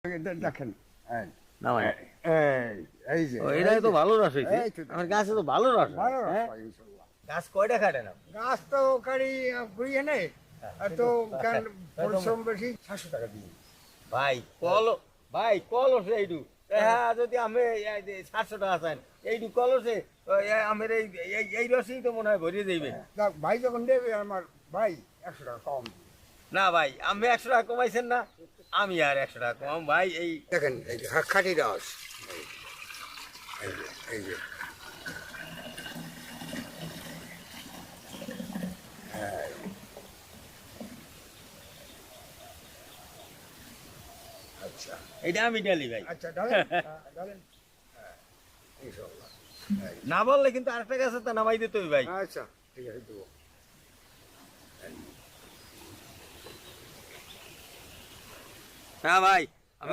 দেখেন না ভাই এই যে এটাই তো ভালো রস হয়েছে এই তো। আমার গাছে তো ভালো রস হয়, ভালো হ্যাঁ? হয় ইনশাল্লাহ। গাছ কয়টা কাটে না গাছ তো গাড়ি ঘুরিয়ে নেই আর তো কারণ পরিশ্রম বেশি 700 টাকা দিই ভাই ভাই কলসে এইটু হ্যাঁ যদি আমি 700 টাকা চান এইটু কলসে আমার এই রসেই তো মনে হয় ভরিয়ে যাইবে ভাই যখন দেবে আমার ভাই 100 টাকা কম দিবে। না ভাই আমি 100 টাকা কমাইছেন না আমি আর 100 টাকা কম ভাই এই দেখেন এই যে খাঁটি রস এই যে এই যে আচ্ছা এইটা আমি ডালি ভাই আচ্ছা ডালেন ডালেন ইনশাল্লাহ না বললে কিন্তু আরেকটা গাছে তা নামাই দিতে হবে ভাই আচ্ছা ঠিক আছে দেবো হ্যাঁ ভাই